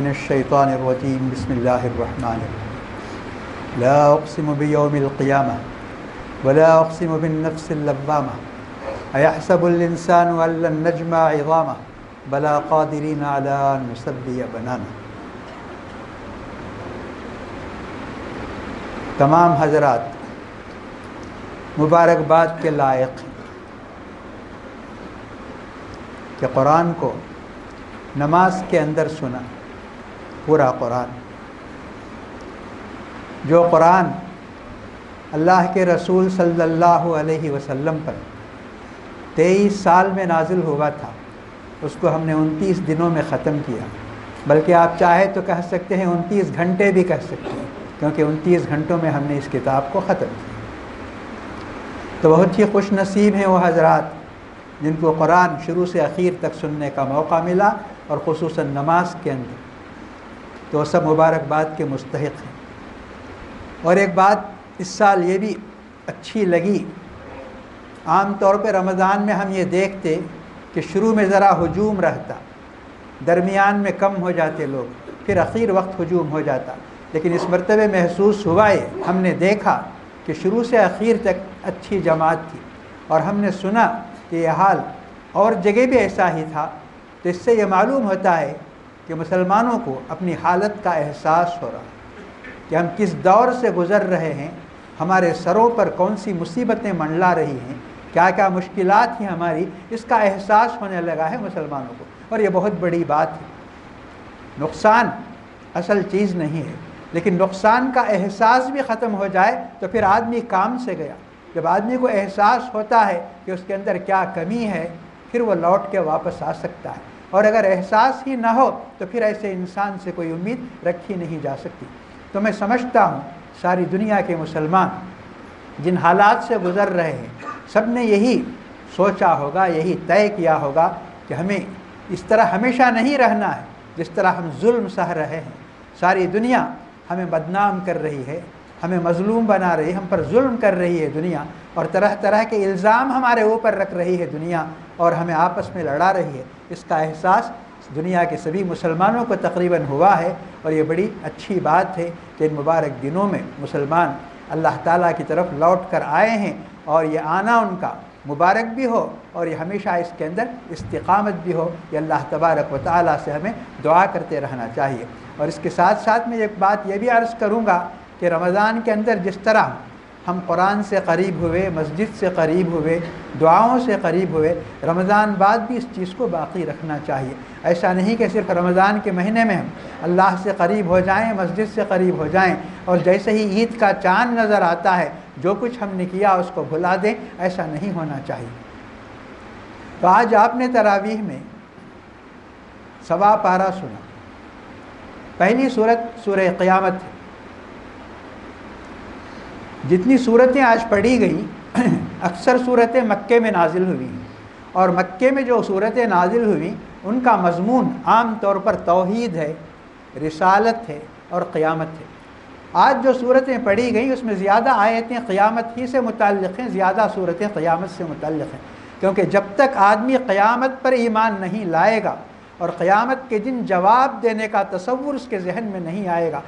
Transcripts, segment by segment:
من الشیطان الرجیم بسم اللہ الرحمن الرحیم لا اقسم بیوم القیامہ ولا اقسم بالنفس اللوامہ ایحسب الانسان ان لن نجمع عظامہ بلا قادرین علی ان نسوی بنانہ۔ تمام حضرات مبارکباد کے لائق ہیں کہ قرآن کو نماز کے اندر سنا، پورا قرآن، جو قرآن اللہ کے رسول صلی اللہ علیہ وسلم پر 23 سال میں نازل ہوا تھا، اس کو ہم نے 29 دنوں میں ختم کیا، بلکہ آپ چاہے تو کہہ سکتے ہیں 29 گھنٹے بھی کہہ سکتے ہیں، کیونکہ 29 گھنٹوں میں ہم نے اس کتاب کو ختم کیا۔ تو بہت ہی خوش نصیب ہیں وہ حضرات جن کو قرآن شروع سے اخیر تک سننے کا موقع ملا، اور خصوصاً نماز کے اندر، تو سب مبارکباد کے مستحق ہیں۔ اور ایک بات اس سال یہ بھی اچھی لگی، عام طور پہ رمضان میں ہم یہ دیکھتے کہ شروع میں ذرا ہجوم رہتا، درمیان میں کم ہو جاتے لوگ، پھر اخیر وقت ہجوم ہو جاتا، لیکن اس مرتبہ محسوس ہوا یہ، ہم نے دیکھا کہ شروع سے اخیر تک اچھی جماعت تھی، اور ہم نے سنا کہ یہ حال اور جگہ بھی ایسا ہی تھا۔ تو اس سے یہ معلوم ہوتا ہے کہ مسلمانوں کو اپنی حالت کا احساس ہو رہا ہے کہ ہم کس دور سے گزر رہے ہیں، ہمارے سروں پر کون سی مصیبتیں منڈلا رہی ہیں، کیا کیا مشکلات ہیں ہماری، اس کا احساس ہونے لگا ہے مسلمانوں کو، اور یہ بہت بڑی بات ہے۔ نقصان اصل چیز نہیں ہے، لیکن نقصان کا احساس بھی ختم ہو جائے تو پھر آدمی کام سے گیا۔ جب آدمی کو احساس ہوتا ہے کہ اس کے اندر کیا کمی ہے، پھر وہ لوٹ کے واپس آ سکتا ہے، اور اگر احساس ہی نہ ہو تو پھر ایسے انسان سے کوئی امید رکھی نہیں جا سکتی۔ تو میں سمجھتا ہوں ساری دنیا کے مسلمان جن حالات سے گزر رہے ہیں، سب نے یہی سوچا ہوگا، یہی طے کیا ہوگا کہ ہمیں اس طرح ہمیشہ نہیں رہنا ہے جس طرح ہم ظلم سہ رہے ہیں۔ ساری دنیا ہمیں بدنام کر رہی ہے، ہمیں مظلوم بنا رہی ہے، ہم پر ظلم کر رہی ہے دنیا، اور طرح طرح کے الزام ہمارے اوپر رکھ رہی ہے دنیا، اور ہمیں آپس میں لڑا رہی ہے۔ اس کا احساس دنیا کے سبھی مسلمانوں کو تقریباً ہوا ہے، اور یہ بڑی اچھی بات ہے کہ ان مبارک دنوں میں مسلمان اللہ تعالیٰ کی طرف لوٹ کر آئے ہیں، اور یہ آنا ان کا مبارک بھی ہو، اور یہ ہمیشہ اس کے اندر استقامت بھی ہو۔ یہ اللہ تبارک و تعالیٰ سے ہمیں دعا کرتے رہنا چاہیے۔ اور اس کے ساتھ ساتھ میں ایک بات یہ بھی عرض کروں گا کہ رمضان کے اندر جس طرح ہم قرآن سے قریب ہوئے، مسجد سے قریب ہوئے، دعاؤں سے قریب ہوئے، رمضان بعد بھی اس چیز کو باقی رکھنا چاہیے۔ ایسا نہیں کہ صرف رمضان کے مہینے میں ہم اللہ سے قریب ہو جائیں، مسجد سے قریب ہو جائیں، اور جیسے ہی عید کا چاند نظر آتا ہے جو کچھ ہم نے کیا اس کو بھلا دیں، ایسا نہیں ہونا چاہیے۔ تو آج آپ نے تراویح میں سوا پارہ سنا۔ پہلی سورت سورہ قیامت ہے۔ جتنی صورتیں آج پڑھی گئیں اکثر صورتیں مکے میں نازل ہوئی ہیں، اور مکے میں جو صورتیں نازل ہوئیں ان کا مضمون عام طور پر توحید ہے، رسالت ہے اور قیامت ہے۔ آج جو صورتیں پڑھی گئیں اس میں زیادہ آیتیں قیامت ہی سے متعلق ہیں، زیادہ صورتیں قیامت سے متعلق ہیں، کیونکہ جب تک آدمی قیامت پر ایمان نہیں لائے گا اور قیامت کے دن جواب دینے کا تصور اس کے ذہن میں نہیں آئے گا،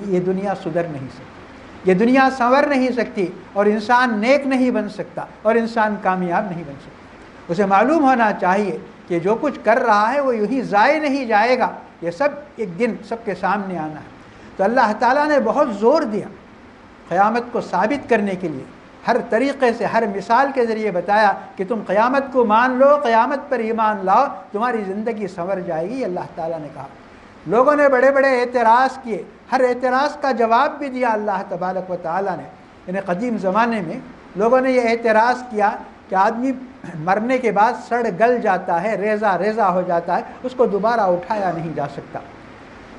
یہ دنیا سدھر نہیں سکتی، یہ دنیا سنور نہیں سکتی، اور انسان نیک نہیں بن سکتا، اور انسان کامیاب نہیں بن سکتا۔ اسے معلوم ہونا چاہیے کہ جو کچھ کر رہا ہے وہ یوں ہی ضائع نہیں جائے گا، یہ سب ایک دن سب کے سامنے آنا ہے۔ تو اللہ تعالیٰ نے بہت زور دیا قیامت کو ثابت کرنے کے لیے، ہر طریقے سے، ہر مثال کے ذریعے بتایا کہ تم قیامت کو مان لو، قیامت پر ایمان لاؤ، تمہاری زندگی سنور جائے گی۔ اللہ تعالیٰ نے کہا۔ لوگوں نے بڑے بڑے اعتراض کیے، ہر اعتراض کا جواب بھی دیا اللہ تبارک و تعالیٰ نے۔ یعنی قدیم زمانے میں لوگوں نے یہ اعتراض کیا کہ آدمی مرنے کے بعد سڑ گل جاتا ہے، ریزہ ریزہ ہو جاتا ہے، اس کو دوبارہ اٹھایا نہیں جا سکتا۔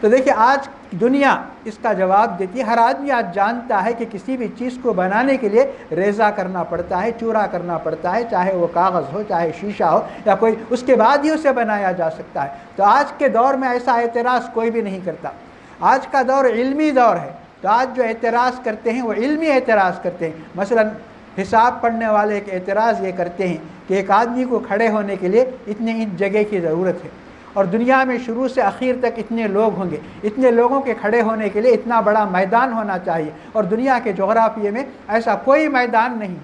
تو دیکھیے آج دنیا اس کا جواب دیتی ہے۔ ہر آدمی آج جانتا ہے کہ کسی بھی چیز کو بنانے کے لیے ریزہ کرنا پڑتا ہے، چورا کرنا پڑتا ہے، چاہے وہ کاغذ ہو، چاہے شیشہ ہو یا کوئی، اس کے بعد ہی اسے بنایا جا سکتا ہے۔ تو آج کے دور میں ایسا اعتراض کوئی بھی نہیں کرتا۔ آج کا دور علمی دور ہے، تو آج جو اعتراض کرتے ہیں وہ علمی اعتراض کرتے ہیں۔ مثلا حساب پڑھنے والے ایک اعتراض یہ کرتے ہیں کہ ایک آدمی کو کھڑے ہونے کے لیے اتنے انچ جگہ کی ضرورت ہے، اور دنیا میں شروع سے اخیر تک اتنے لوگ ہوں گے، اتنے لوگوں کے کھڑے ہونے کے لیے اتنا بڑا میدان ہونا چاہیے، اور دنیا کے جغرافیے میں ایسا کوئی میدان نہیں۔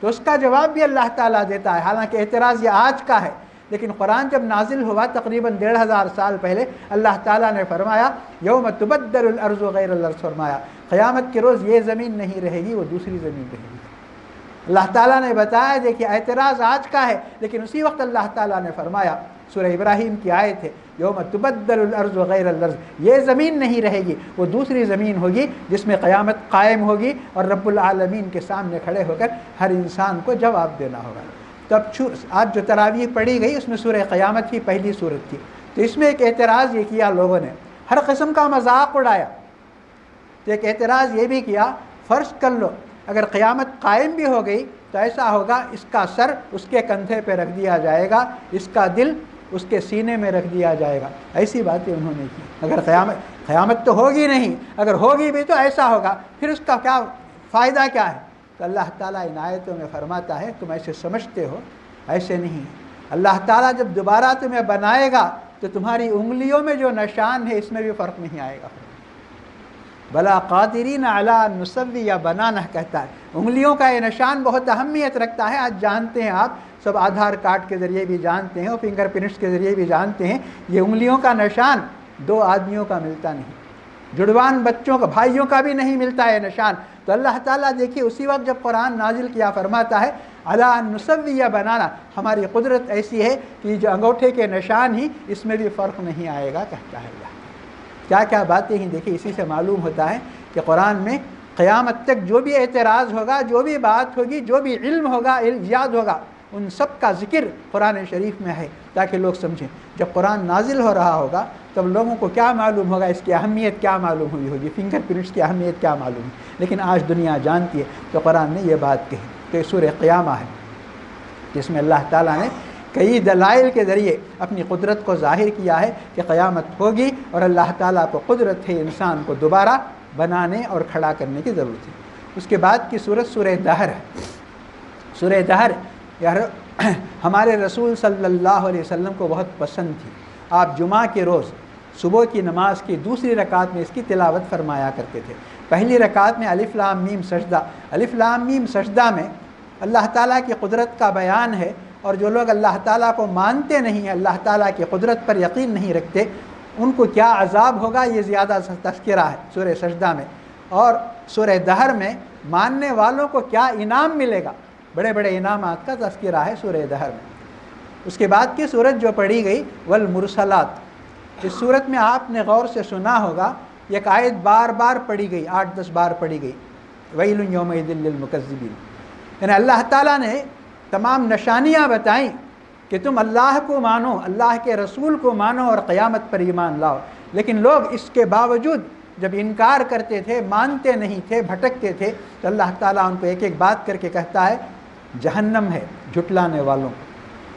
تو اس کا جواب بھی اللہ تعالیٰ دیتا ہے، حالانکہ اعتراض یہ آج کا ہے، لیکن قرآن جب نازل ہوا تقریباً 1500 سال پہلے، اللہ تعالیٰ نے فرمایا یوم تبدل الارض غیر الارض، فرمایا قیامت کے روز یہ زمین نہیں رہے گی، وہ دوسری زمین رہے گی۔ اللہ تعالیٰ نے بتایا، دیکھیے اعتراض آج کا ہے، لیکن اسی وقت اللہ تعالیٰ نے فرمایا، سورہ ابراہیم کی آیت ہے یوم تبدل الارض غیر الارض، یہ زمین نہیں رہے گی، وہ دوسری زمین ہوگی جس میں قیامت قائم ہوگی، اور رب العالمین کے سامنے کھڑے ہو کر ہر انسان کو جواب دینا ہوگا۔ تب آج جو تراویح پڑھی گئی اس میں سورہ قیامت کی پہلی صورت تھی، تو اس میں ایک اعتراض یہ کیا لوگوں نے، ہر قسم کا مذاق اڑایا۔ تو ایک اعتراض یہ بھی کیا، فرض کر لو اگر قیامت قائم بھی ہو گئی تو ایسا ہوگا اس کا سر اس کے کندھے پہ رکھ دیا جائے گا، اس کا دل اس کے سینے میں رکھ دیا جائے گا، ایسی باتیں انہوں نے کی۔ اگر قیامت تو ہوگی نہیں، اگر ہوگی بھی تو ایسا ہوگا، پھر اس کا کیا فائدہ کیا ہے؟ تو اللہ تعالیٰ ان آیتوں میں فرماتا ہے تم ایسے سمجھتے ہو، ایسے نہیں۔ اللہ تعالیٰ جب دوبارہ تمہیں بنائے گا تو تمہاری انگلیوں میں جو نشان ہے اس میں بھی فرق نہیں آئے گا۔ بلا قادرین علی ان نسوی یا بنانا کہتا ہے، انگلیوں کا یہ نشان بہت اہمیت رکھتا ہے۔ آج جانتے ہیں آپ سب، آدھار کارڈ کے ذریعے بھی جانتے ہیں اور فنگر پرنٹس کے ذریعے بھی جانتے ہیں، یہ انگلیوں کا نشان دو آدمیوں کا ملتا نہیں، جڑوان بچوں کا، بھائیوں کا بھی نہیں ملتا ہے نشان۔ تو اللہ تعالیٰ دیکھیے اسی وقت جب قرآن نازل کیا فرماتا ہے علی ان نسوی یا بنانا، ہماری قدرت ایسی ہے کہ جو انگوٹھے کے نشان ہی اس میں بھی فرق نہیں آئے گا، کہتا ہے اللہ۔ کیا کیا باتیں ہیں دیکھیے، اسی سے معلوم ہوتا ہے کہ قرآن میں قیامت تک جو بھی اعتراض ہوگا، جو بھی بات ہوگی، جو بھی علم ہوگا، ایجاد ہوگا، ان سب کا ذکر قرآن شریف میں ہے تاکہ لوگ سمجھیں۔ جب قرآن نازل ہو رہا ہوگا تب لوگوں کو کیا معلوم ہوگا، اس کی اہمیت کیا معلوم ہوئی ہوگی، فنگر پرنٹس کی اہمیت کیا معلوم ہے، لیکن آج دنیا جانتی ہے۔ تو قرآن نے یہ بات کہی، تو یہ سورہ قیامہ ہے جس میں اللہ تعالیٰ نے کئی دلائل کے ذریعے اپنی قدرت کو ظاہر کیا ہے کہ قیامت ہوگی، اور اللہ تعالیٰ کو قدرت ہے انسان کو دوبارہ بنانے اور کھڑا کرنے کی ضرورت ہے۔ اس کے بعد کی سورت سورہ دہر ہے۔ سورہ دہر یار ہمارے رسول صلی اللہ علیہ وسلم کو بہت پسند تھی۔ آپ جمعہ کے روز صبح کی نماز کی دوسری رکعت میں اس کی تلاوت فرمایا کرتے تھے۔ پہلی رکعت میں الف لام میم سجدہ، الف لام میم سجدہ میں اللہ تعالیٰ کی قدرت کا بیان ہے، اور جو لوگ اللہ تعالیٰ کو مانتے نہیں ہیں، اللہ تعالیٰ کی قدرت پر یقین نہیں رکھتے، ان کو کیا عذاب ہوگا یہ زیادہ تذکرہ ہے سورہ سجدہ میں۔ اور سورہ دہر میں ماننے والوں کو کیا انعام ملے گا، بڑے بڑے انعامات کا تذکرہ ہے سورہ دہر میں۔ اس کے بعد کی سورت جو پڑھی گئی والمرسلات، اس سورت میں آپ نے غور سے سنا ہوگا ایک آیت بار بار پڑھی گئی، 8-10 بار پڑھی گئی، ویل یومئذ للمکذبین، یعنی اللہ تعالیٰ نے تمام نشانیاں بتائیں کہ تم اللہ کو مانو، اللہ کے رسول کو مانو اور قیامت پر ایمان لاؤ، لیکن لوگ اس کے باوجود جب انکار کرتے تھے، مانتے نہیں تھے، بھٹکتے تھے، تو اللہ تعالیٰ ان کو ایک ایک بات کر کے کہتا ہے جہنم ہے جھٹلانے والوں کو،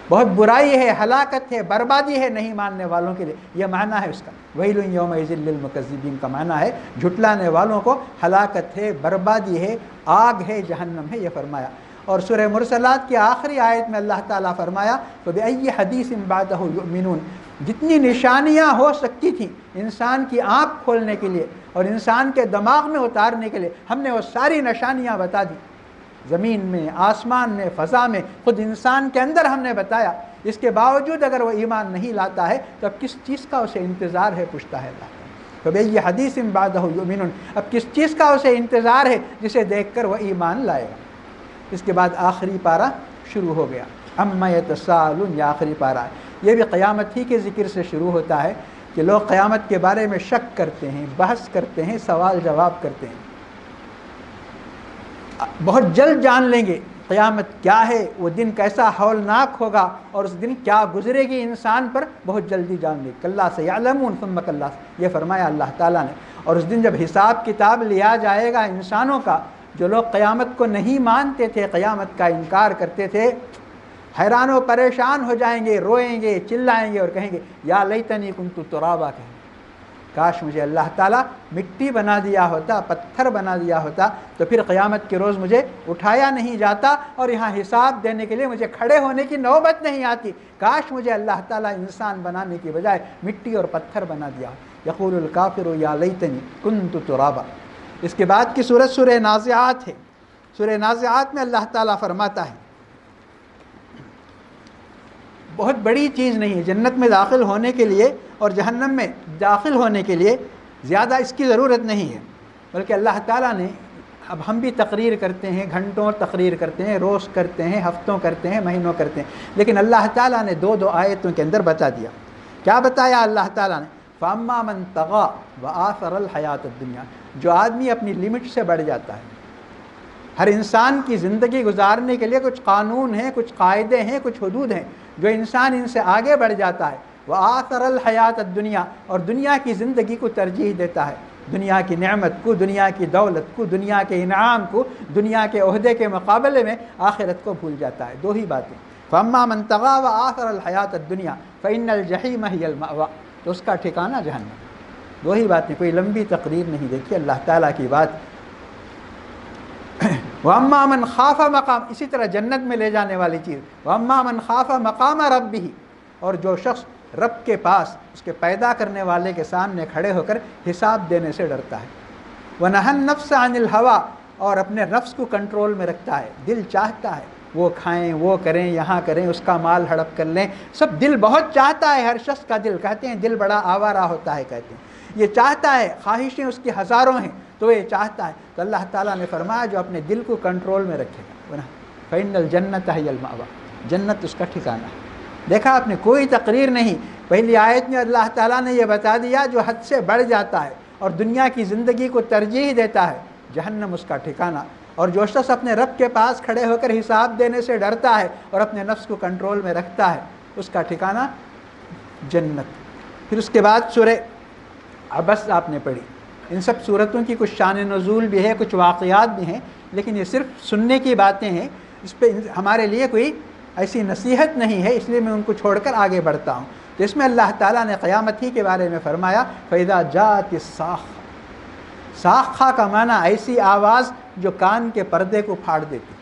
بہت برائی ہے، ہلاکت ہے، بربادی ہے نہیں ماننے والوں کے لیے۔ یہ معنی ہے اس کا، ویل یومئذ للمکذبین کا معنی ہے جھٹلانے والوں کو ہلاکت ہے، بربادی ہے، آگ ہے، جہنم ہے، یہ فرمایا۔ اور سورہ مرسلات کی آخری آیت میں اللہ تعالیٰ فرمایا فَبِأَيِّ حَدِيثٍ بَعْدَهُ يُؤْمِنُونَ، جتنی نشانیاں ہو سکتی تھیں انسان کی آنکھ کھولنے کے لیے اور انسان کے دماغ میں اتارنے کے لیے، ہم نے وہ ساری نشانیاں بتا دی، زمین میں، آسمان میں، فضا میں، خود انسان کے اندر ہم نے بتایا۔ اس کے باوجود اگر وہ ایمان نہیں لاتا ہے تو اب کس چیز کا اسے انتظار ہے، پوچھتا ہے اللہ۔ فَبِأَيِّ حَدِيثٍ بَعْدَهُ يُؤْمِنُونَ، اب کس چیز کا اسے انتظار ہے جسے دیکھ کر وہ ایمان لائے گا۔ اس کے بعد آخری پارہ شروع ہو گیا، عَمَّ يَتَسَاءَلُونَ، یہ آخری پارہ ہے، یہ بھی قیامت ہی کے ذکر سے شروع ہوتا ہے کہ لوگ قیامت کے بارے میں شک کرتے ہیں، بحث کرتے ہیں، سوال جواب کرتے ہیں۔ بہت جلد جان لیں گے قیامت کیا ہے، وہ دن کیسا ہولناک ہوگا، اور اس دن کیا گزرے گی انسان پر، بہت جلدی جان لیں۔ کلا سیعلمون ثم کلا، یہ فرمایا اللہ تعالیٰ نے۔ اور اس دن جب حساب کتاب لیا جائے گا انسانوں کا، جو لوگ قیامت کو نہیں مانتے تھے، قیامت کا انکار کرتے تھے، حیران و پریشان ہو جائیں گے، روئیں گے، چلائیں گے اور کہیں گے یا لیتنی کنت ترابا، کہیں کاش مجھے اللہ تعالیٰ مٹی بنا دیا ہوتا، پتھر بنا دیا ہوتا، تو پھر قیامت کے روز مجھے اٹھایا نہیں جاتا اور یہاں حساب دینے کے لیے مجھے کھڑے ہونے کی نوبت نہیں آتی۔ کاش مجھے اللہ تعالیٰ انسان بنانے کی بجائے مٹی اور پتھر بنا دیا۔ یقول الکافر یا لیتنی کنت ترابا۔ اس کے بعد کی سورۃ سورہ نازعات ہے۔ سورہ نازعات میں اللہ تعالیٰ فرماتا ہے، بہت بڑی چیز نہیں ہے جنت میں داخل ہونے کے لیے اور جہنم میں داخل ہونے کے لیے، زیادہ اس کی ضرورت نہیں ہے، بلکہ اللہ تعالیٰ نے، اب ہم بھی تقریر کرتے ہیں، گھنٹوں تقریر کرتے ہیں، روز کرتے ہیں، ہفتوں کرتے ہیں، مہینوں کرتے ہیں، لیکن اللہ تعالیٰ نے دو آیتوں کے اندر بتا دیا۔ کیا بتایا اللہ تعالیٰ نے؟ فَأَمَّا مَن طَغَىٰ وَآثَرَ الْحَيَاةَ الدُّنْيَا، جو آدمی اپنی لمٹ سے بڑھ جاتا ہے۔ ہر انسان کی زندگی گزارنے کے لیے کچھ قانون ہیں، کچھ قاعدے ہیں، کچھ حدود ہیں، جو انسان ان سے آگے بڑھ جاتا ہے، وَآثَرَ الْحَيَاةَ الدُّنْيَا، اور دنیا کی زندگی کو ترجیح دیتا ہے، دنیا کی نعمت کو، دنیا کی دولت کو، دنیا کے انعام کو، دنیا کے عہدے کے مقابلے میں آخرت کو بھول جاتا ہے۔ دو ہی باتیں، فَأَمَّا مَن طَغَىٰ وَآثَرَ الْحَيَاةَ الدُّنْيا فَإِنَّ الْجَحِيمَ هِيَ الْمَأْوَىٰ، تو اس کا ٹھکانہ جہنم۔ دو ہی باتیں، کوئی لمبی تقریر نہیں، دیکھیے اللہ تعالیٰ کی بات۔ وَأَمَّا مَنْ خَافَ مَقَامَ، اسی طرح جنت میں لے جانے والی چیز، وَأَمَّا مَنْ خَافَ مَقَامَ رَبِّهِ، اور جو شخص رب کے پاس، اس کے پیدا کرنے والے کے سامنے کھڑے ہو کر حساب دینے سے ڈرتا ہے، وَنَهَى النَّفْسَ عَنِ الْهَوَىٰ، اور اپنے نفس کو کنٹرول میں رکھتا ہے، دل چاہتا ہے وہ کھائیں، وہ کریں، یہاں کریں، اس کا مال ہڑپ کر لیں، سب دل بہت چاہتا ہے، ہر شخص کا دل، کہتے ہیں دل بڑا آوارہ ہوتا ہے، کہتے ہیں یہ چاہتا ہے، خواہشیں اس کی ہزاروں ہیں، تو یہ چاہتا ہے، تو اللہ تعالیٰ نے فرمایا جو اپنے دل کو کنٹرول میں رکھے گا، فَإِنَّ الْجَنَّةَ هِيَ الْمَأْوَىٰ، جنت اس کا ٹھکانہ ہے۔ دیکھا آپ نے، کوئی تقریر نہیں، پہلی آیت میں اللہ تعالیٰ نے یہ بتا دیا جو حد سے بڑھ جاتا ہے اور دنیا کی زندگی کو ترجیح دیتا ہے، جہنم اس کا ٹھکانہ، اور جو شخص اپنے رب کے پاس کھڑے ہو کر حساب دینے سے ڈرتا ہے اور اپنے نفس کو کنٹرول میں رکھتا ہے، اس کا ٹھکانہ جنت۔ پھر اس کے بعد سورہ عبس آپ نے پڑھی۔ ان سب صورتوں کی کچھ شان نزول بھی ہے، کچھ واقعات بھی ہیں، لیکن یہ صرف سننے کی باتیں ہیں، اس پہ ہمارے لیے کوئی ایسی نصیحت نہیں ہے، اس لیے میں ان کو چھوڑ کر آگے بڑھتا ہوں۔ تو اس میں اللہ تعالیٰ نے قیامت ہی کے بارے میں فرمایا، فَإِذَا جَاءَتِ الصَّاخَّةُ، صاخہ کا معنی ایسی آواز جو کان کے پردے کو پھاڑ دیتی۔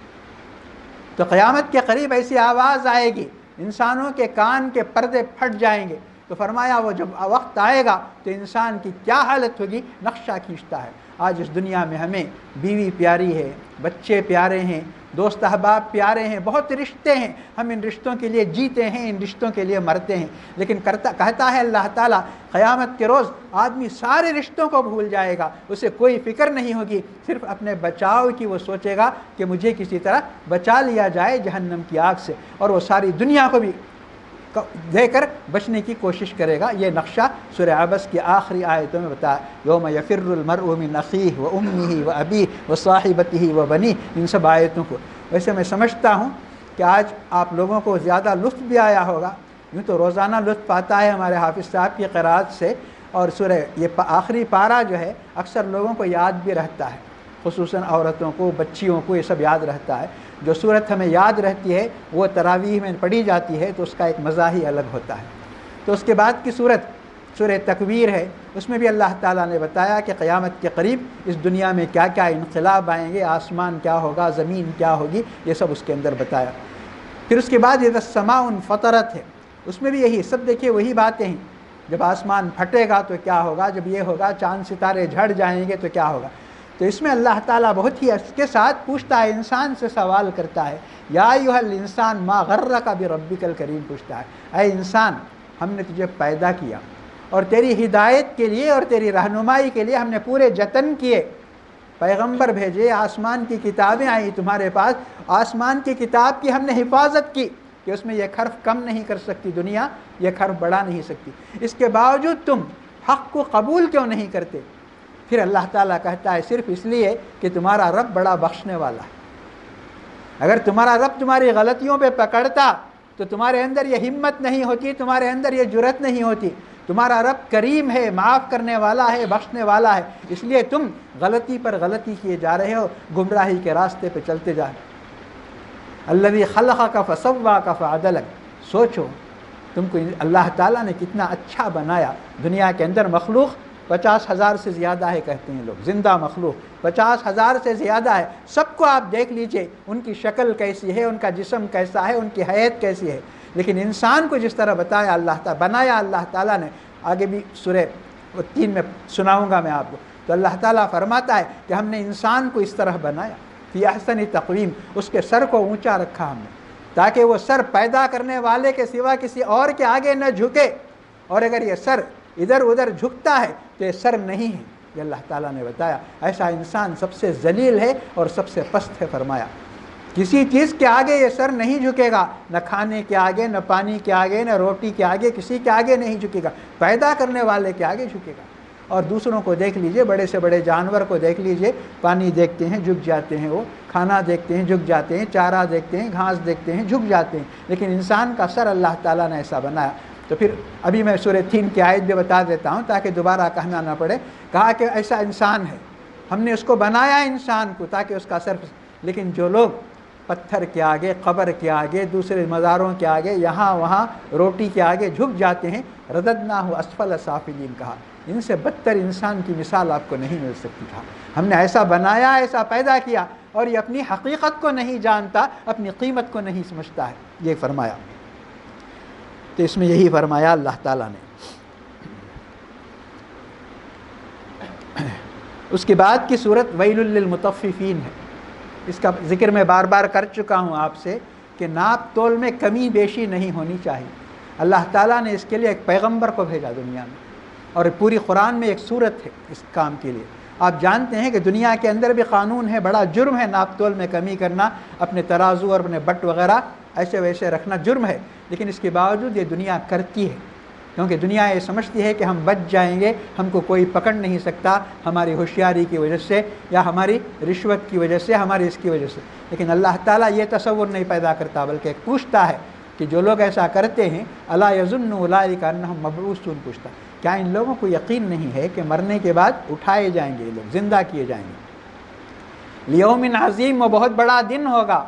تو قیامت کے قریب ایسی آواز آئے گی، انسانوں کے کان کے پردے پھٹ جائیں گے، تو فرمایا وہ جب وقت آئے گا تو انسان کی کیا حالت ہوگی، نقشہ کھینچتا ہے۔ آج اس دنیا میں ہمیں بیوی پیاری ہے، بچے پیارے ہیں، دوست احباب پیارے ہیں، بہت رشتے ہیں، ہم ان رشتوں کے لیے جیتے ہیں، ان رشتوں کے لیے مرتے ہیں، لیکن کہتا ہے اللہ تعالیٰ قیامت کے روز آدمی سارے رشتوں کو بھول جائے گا، اسے کوئی فکر نہیں ہوگی، صرف اپنے بچاؤ کی وہ سوچے گا کہ مجھے کسی طرح بچا لیا جائے جہنم کی آگ سے، اور وہ ساری دنیا کو بھی دے کر بچنے کی کوشش کرے گا۔ یہ نقشہ سورہ عبس کی آخری آیتوں میں بتایا، یوم یفر المرء من اخیہ وامہ وابیہ وصاحبتہ وبنیہ، ان سب آیتوں کو۔ ویسے میں سمجھتا ہوں کہ آج آپ لوگوں کو زیادہ لطف بھی آیا ہوگا، یوں تو روزانہ لطف آتا ہے ہمارے حافظ صاحب کی قرأت سے، اور سورہ یہ آخری پارہ جو ہے اکثر لوگوں کو یاد بھی رہتا ہے، خصوصاً عورتوں کو، بچیوں کو، یہ سب یاد رہتا ہے۔ جو صورت ہمیں یاد رہتی ہے وہ تراویح میں پڑھی جاتی ہے، تو اس کا ایک مزہ ہی الگ ہوتا ہے۔ تو اس کے بعد کی صورت سورہ تکویر ہے، اس میں بھی اللہ تعالیٰ نے بتایا کہ قیامت کے قریب اس دنیا میں کیا کیا انقلاب آئیں گے، آسمان کیا ہوگا، زمین کیا ہوگی، یہ سب اس کے اندر بتایا۔ پھر اس کے بعد یہ السماء انفطرت ہے، اس میں بھی یہی سب دیکھیے وہی باتیں ہیں، جب آسمان پھٹے گا تو کیا ہوگا، جب یہ ہوگا، چاند ستارے جھڑ جائیں گے تو کیا ہوگا۔ تو اس میں اللہ تعالیٰ بہت ہی اس کے ساتھ پوچھتا ہے، انسان سے سوال کرتا ہے، یا ایھا الانسان ما غرک بربک الکریم، پوچھتا ہے اے انسان، ہم نے تجھے پیدا کیا اور تیری ہدایت کے لیے اور تیری رہنمائی کے لیے ہم نے پورے جتن کیے، پیغمبر بھیجے، آسمان کی کتابیں آئیں تمہارے پاس، آسمان کی کتاب کی ہم نے حفاظت کی کہ اس میں یہ حرف کم نہیں کر سکتی دنیا، یہ حرف بڑھا نہیں سکتی، اس کے باوجود تم حق کو قبول کیوں نہیں کرتے؟ پھر اللہ تعالیٰ کہتا ہے صرف اس لیے کہ تمہارا رب بڑا بخشنے والا ہے۔ اگر تمہارا رب تمہاری غلطیوں پہ پکڑتا تو تمہارے اندر یہ ہمت نہیں ہوتی، تمہارے اندر یہ جرأت نہیں ہوتی۔ تمہارا رب کریم ہے، معاف کرنے والا ہے، بخشنے والا ہے، اس لیے تم غلطی پر غلطی کیے جا رہے ہو، گمراہی کے راستے پہ چلتے جا رہے ہو۔ الذی خلقک فسواک فعدلک، سوچو تم کو اللہ تعالیٰ نے کتنا اچھا بنایا، دنیا کے اندر مخلوق 50,000 سے زیادہ ہے کہتے ہیں لوگ، زندہ مخلوق 50,000 سے زیادہ ہے، سب کو آپ دیکھ لیجئے ان کی شکل کیسی ہے، ان کا جسم کیسا ہے، ان کی حیت کیسی ہے، لیکن انسان کو جس طرح بتایا اللہ تعالیٰ، بنایا اللہ تعالیٰ نے، آگے بھی سورہ 3 میں سناؤں گا میں آپ کو، تو اللہ تعالیٰ فرماتا ہے کہ ہم نے انسان کو اس طرح بنایا، فی احسن تقویم، اس کے سر کو اونچا رکھا ہم نے تاکہ وہ سر پیدا کرنے والے کے سوا کسی اور کے آگے نہ جھکے، اور اگر یہ سر ادھر ادھر جھکتا ہے تو یہ سر نہیں ہے، یہ اللہ تعالیٰ نے بتایا، ایسا انسان سب سے ذلیل ہے اور سب سے پست ہے، فرمایا کسی چیز کے آگے یہ سر نہیں جھکے گا، نہ کھانے کے آگے، نہ پانی کے آگے، نہ روٹی کے آگے، کسی کے آگے نہیں جھکے گا، پیدا کرنے والے کے آگے جھکے گا۔ اور دوسروں کو دیکھ لیجئے، بڑے سے بڑے جانور کو دیکھ لیجئے، پانی دیکھتے ہیں جھک جاتے ہیں، وہ کھانا دیکھتے ہیں جھک جاتے ہیں، چارہ دیکھتے ہیں، گھاس دیکھتے ہیں جھک جاتے ہیں، لیکن انسان کا سر اللہ تعالیٰ نے ایسا بنایا۔ تو پھر ابھی میں سورہ 3 کی آیت بھی بتا دیتا ہوں تاکہ دوبارہ کہنا نہ پڑے، کہا کہ ایسا انسان ہے، ہم نے اس کو بنایا انسان کو تاکہ اس کا سر، لیکن جو لوگ پتھر کے آگے، قبر کے آگے، دوسرے مزاروں کے آگے، یہاں وہاں روٹی کے آگے جھک جاتے ہیں، رددناہ اسفل سافلین، کہا ان سے بدتر انسان کی مثال آپ کو نہیں مل سکتی تھا، ہم نے ایسا بنایا، ایسا پیدا کیا، اور یہ اپنی حقیقت کو نہیں جانتا، اپنی قیمت کو نہیں سمجھتا ہے، یہ فرمایا۔ تو اس میں یہی فرمایا اللہ تعالیٰ نے۔ اس کے بعد کی صورت ویل للمطففین ہے، اس کا ذکر میں بار بار کر چکا ہوں آپ سے کہ ناپ تول میں کمی بیشی نہیں ہونی چاہیے۔ اللہ تعالیٰ نے اس کے لیے ایک پیغمبر کو بھیجا دنیا میں، اور پوری قرآن میں ایک صورت ہے اس کام کے لیے۔ آپ جانتے ہیں کہ دنیا کے اندر بھی قانون ہے، بڑا جرم ہے ناپ تول میں کمی کرنا، اپنے ترازو اور اپنے بٹ وغیرہ ایسے ویسے رکھنا جرم ہے، لیکن اس کے باوجود یہ دنیا کرتی ہے، کیونکہ دنیا یہ سمجھتی ہے کہ ہم بچ جائیں گے، ہم کو کوئی پکڑ نہیں سکتا ہماری ہوشیاری کی وجہ سے، یا ہماری رشوت کی وجہ سے، ہماری اس کی وجہ سے، لیکن اللہ تعالیٰ یہ تصور نہیں پیدا کرتا، بلکہ پوچھتا ہے کہ جو لوگ ایسا کرتے ہیں، الا یظن اولئک انہم مبعوثون، پوچھتا کیا ان لوگوں کو یقین نہیں ہے کہ مرنے کے بعد اٹھائے جائیں گے، یہ لوگ زندہ کیے جائیں گے، لیوم عظیم، وہ بہت بڑا دن ہوگا،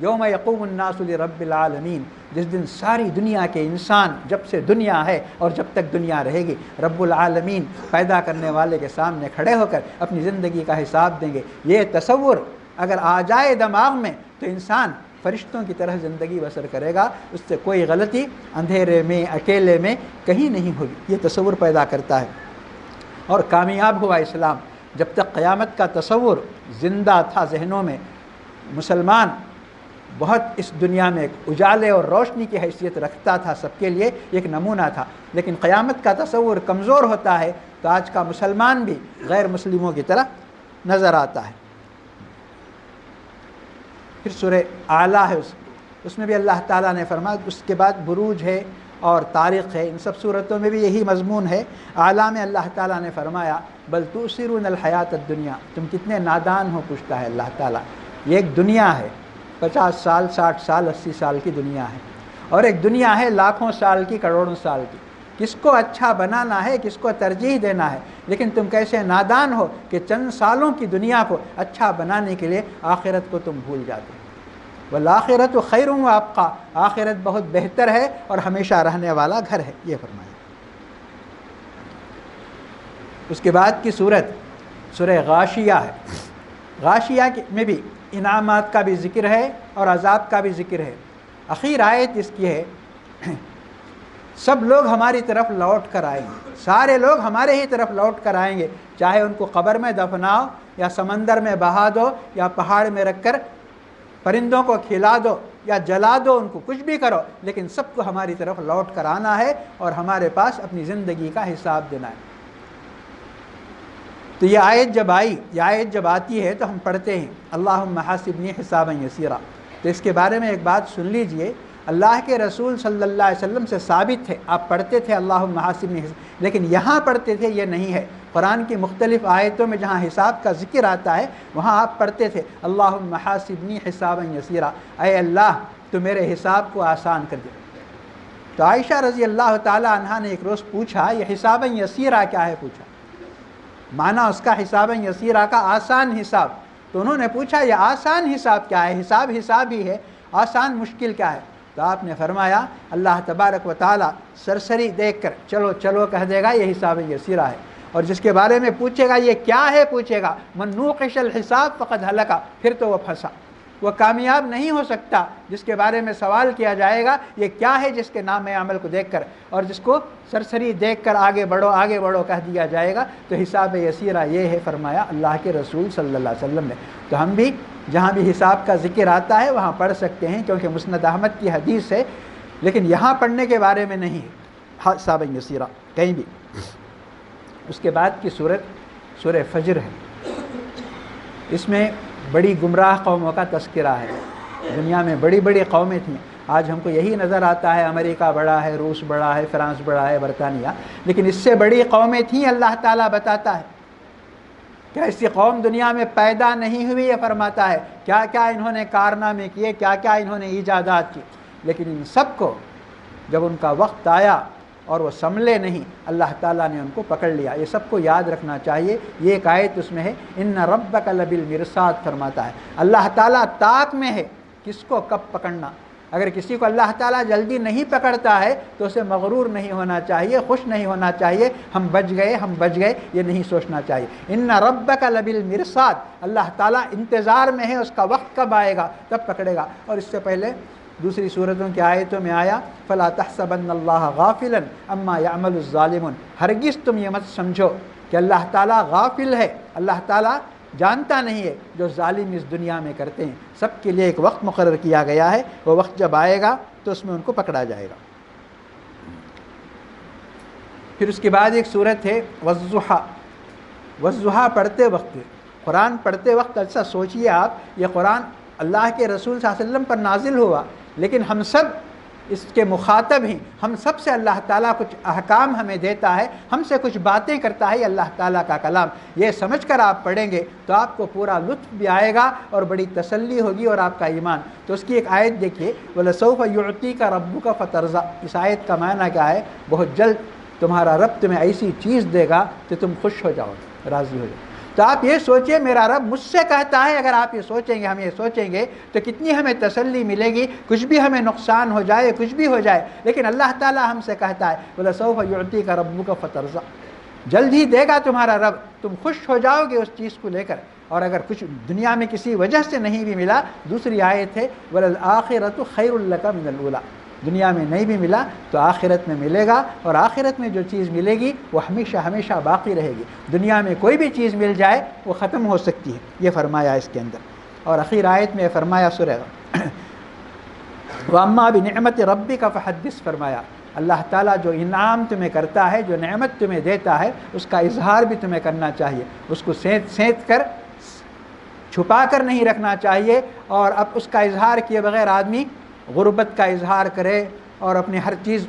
یوم یقوم الناس لرب العالمین، جس دن ساری دنیا کے انسان، جب سے دنیا ہے اور جب تک دنیا رہے گی، رب العالمین پیدا کرنے والے کے سامنے کھڑے ہو کر اپنی زندگی کا حساب دیں گے۔ یہ تصور اگر آ جائے دماغ میں تو انسان فرشتوں کی طرح زندگی بسر کرے گا، اس سے کوئی غلطی اندھیرے میں، اکیلے میں کہیں نہیں ہوگی، یہ تصور پیدا کرتا ہے۔ اور کامیاب ہوا اسلام، جب تک قیامت کا تصور زندہ تھا ذہنوں میں، مسلمان بہت اس دنیا میں ایک اجالے اور روشنی کی حیثیت رکھتا تھا، سب کے لیے ایک نمونہ تھا، لیکن قیامت کا تصور کمزور ہوتا ہے تو آج کا مسلمان بھی غیر مسلموں کی طرح نظر آتا ہے۔ پھر سورہ اعلیٰ ہے، اس میں بھی اللہ تعالیٰ نے فرمایا، اس کے بعد بروج ہے اور طارق ہے، ان سب صورتوں میں بھی یہی مضمون ہے۔ اعلیٰ میں اللہ تعالیٰ نے فرمایا بل تؤثرون الحیات الدنیا، تم کتنے نادان ہو، پوچھتا ہے اللہ تعالیٰ۔ یہ ایک دنیا ہے، 50 سال، 60 سال، 80 سال کی دنیا ہے، اور ایک دنیا ہے لاکھوں سال کی، کروڑوں سال کی، کس کو اچھا بنانا ہے، کس کو ترجیح دینا ہے، لیکن تم کیسے نادان ہو کہ چند سالوں کی دنیا کو اچھا بنانے کے لیے آخرت کو تم بھول جاتے ہو۔ والآخرۃ خیر وابقیٰ، آخرت بہت بہتر ہے اور ہمیشہ رہنے والا گھر ہے، یہ فرمایا۔ اس کے بعد کی صورت سورہ غاشیہ ہے۔ غاشیہ میں بھی انعامات کا بھی ذکر ہے اور عذاب کا بھی ذکر ہے۔ اخیر آیت اس کی ہے، سب لوگ ہماری طرف لوٹ کر آئیں گے، سارے لوگ ہمارے ہی طرف لوٹ کر آئیں گے، چاہے ان کو قبر میں دفناؤ یا سمندر میں بہا دو یا پہاڑ میں رکھ کر پرندوں کو کھلا دو یا جلا دو، ان کو کچھ بھی کرو، لیکن سب کو ہماری طرف لوٹ کر آنا ہے اور ہمارے پاس اپنی زندگی کا حساب دینا ہے۔ تو یہ آیت جب آئی، یہ آیت جب آتی ہے تو ہم پڑھتے ہیں اللہم حاسبنی حسابا یسیرا، تو اس کے بارے میں ایک بات سن لیجئے، اللہ کے رسول صلی اللہ علیہ وسلم سے ثابت ہے، آپ پڑھتے تھے اللہم حاسبنی، لیکن یہاں پڑھتے تھے یہ نہیں ہے، قرآن کی مختلف آیتوں میں جہاں حساب کا ذکر آتا ہے وہاں آپ پڑھتے تھے اللہم حاسبنی حسابا یسیرا، اے اللہ تو میرے حساب کو آسان کر دے۔ تو عائشہ رضی اللہ تعالی عنہا نے ایک روز پوچھا یہ حسابا یسیرا کیا ہے، پوچھا معنی اس کا حسابا یسیرا کا آسان حساب، تو انہوں نے پوچھا یہ آسان حساب کیا ہے، حساب حساب ہی ہے، آسان مشکل کیا ہے؟ تو آپ نے فرمایا اللہ تبارک و تعالی سرسری دیکھ کر چلو چلو کہہ دے گا یہ حساب یسیرا ہے، اور جس کے بارے میں پوچھے گا یہ کیا ہے پوچھے گا من نوقش الحساب فقد ہلکا، پھر تو وہ پھنسا، وہ کامیاب نہیں ہو سکتا۔ جس کے بارے میں سوال کیا جائے گا یہ کیا ہے، جس کے نام عمل کو دیکھ کر اور جس کو سرسری دیکھ کر آگے بڑھو کہہ دیا جائے گا، تو حساب یسیرہ یہ ہے فرمایا اللہ کے رسول صلی اللہ علیہ وسلم نے۔ تو ہم بھی جہاں بھی حساب کا ذکر آتا ہے وہاں پڑھ سکتے ہیں، کیونکہ مسند احمد کی حدیث ہے، لیکن یہاں پڑھنے کے بارے میں نہیں ہے حساب یسیرہ کہیں بھی۔ اس کے بعد کی سورت سورہ فجر ہے، اس میں بڑی گمراہ قوموں کا تذکرہ ہے۔ دنیا میں بڑی بڑی قومیں تھیں، آج ہم کو یہی نظر آتا ہے امریکہ بڑا ہے، روس بڑا ہے، فرانس بڑا ہے، برطانیہ، لیکن اس سے بڑی قومیں تھیں۔ اللہ تعالیٰ بتاتا ہے کہ ایسی قوم دنیا میں پیدا نہیں ہوئی، یہ فرماتا ہے کیا کیا انہوں نے کارنامے کیے، کیا کیا انہوں نے ایجادات کی، لیکن ان سب کو جب ان کا وقت آیا اور وہ سنبھلے نہیں، اللہ تعالیٰ نے ان کو پکڑ لیا۔ یہ سب کو یاد رکھنا چاہیے۔ یہ ایک آیت اس میں ہے ان ربک لبالمرصاد فرماتا ہے اللہ تعالیٰ طاق میں ہے کس کو کب پکڑنا۔ اگر کسی کو اللہ تعالیٰ جلدی نہیں پکڑتا ہے تو اسے مغرور نہیں ہونا چاہیے، خوش نہیں ہونا چاہیے ہم بچ گئے، یہ نہیں سوچنا چاہیے۔ ان ربک لبالمرصاد، اللہ تعالیٰ انتظار میں ہے، اس کا وقت کب آئے گا تب پکڑے گا۔ اور اس سے پہلے دوسری صورتوں کی آیتوں میں آیا فلا تحسبن اللہ غافلا اما یعمل الظالمون، ہرگز تم یہ مت سمجھو کہ اللہ تعالیٰ غافل ہے، اللہ تعالیٰ جانتا نہیں ہے جو ظالم اس دنیا میں کرتے ہیں۔ سب کے لیے ایک وقت مقرر کیا گیا ہے، وہ وقت جب آئے گا تو اس میں ان کو پکڑا جائے گا۔ پھر اس کے بعد ایک صورت ہے والضحیٰ۔ والضحیٰ پڑھتے وقت، قرآن پڑھتے وقت ایسا سوچئے آپ، یہ قرآن اللہ کے رسول صلی اللہ علیہ وسلم پر نازل ہوا، لیکن ہم سب اس کے مخاطب ہیں، ہم سب سے اللہ تعالیٰ کچھ احکام ہمیں دیتا ہے، ہم سے کچھ باتیں کرتا ہے اللہ تعالیٰ کا کلام۔ یہ سمجھ کر آپ پڑھیں گے تو آپ کو پورا لطف بھی آئے گا اور بڑی تسلی ہوگی اور آپ کا ایمان۔ تو اس کی ایک آیت دیکھیے وَلَسَوْفَ يُعْطِيكَ رَبُّكَ فَتَرْضَىٰ، اس آیت کا معنی کیا ہے؟ بہت جلد تمہارا رب تمہیں ایسی چیز دے گا کہ تم خوش ہو جاؤ، راضی ہو جاؤ۔ تو آپ یہ سوچئے میرا رب مجھ سے کہتا ہے، اگر آپ یہ سوچیں گے، ہم یہ سوچیں گے تو کتنی ہمیں تسلی ملے گی، کچھ بھی ہمیں نقصان ہو جائے، کچھ بھی ہو جائے، لیکن اللہ تعالیٰ ہم سے کہتا ہے وَلَسَوْفَ يُعْطِيكَ رَبُّكَ فَتَرْضَىٰ، جلد ہی دے گا تمہارا رب، تم خوش ہو جاؤ گے اس چیز کو لے کر۔ اور اگر کچھ دنیا میں کسی وجہ سے نہیں بھی ملا، دوسری آیت ہے وَلَلْآخِرَةُ خَيْرٌ لَكَ مِنَ الْأُولَىٰ، دنیا میں نہیں بھی ملا تو آخرت میں ملے گا، اور آخرت میں جو چیز ملے گی وہ ہمیشہ ہمیشہ باقی رہے گی۔ دنیا میں کوئی بھی چیز مل جائے وہ ختم ہو سکتی ہے، یہ فرمایا اس کے اندر۔ اور اخیر آیت میں فرمایا سورہ وَأَمَّا بِنِعْمَةِ رَبِّكَ فَحَدِّثْ، فرمایا اللہ تعالیٰ جو انعام تمہیں کرتا ہے، جو نعمت تمہیں دیتا ہے، اس کا اظہار بھی تمہیں کرنا چاہیے، اس کو سینت کر چھپا کر نہیں رکھنا چاہیے، اور اب اس کا اظہار کیے بغیر آدمی غربت کا اظہار کرے اور اپنی ہر چیز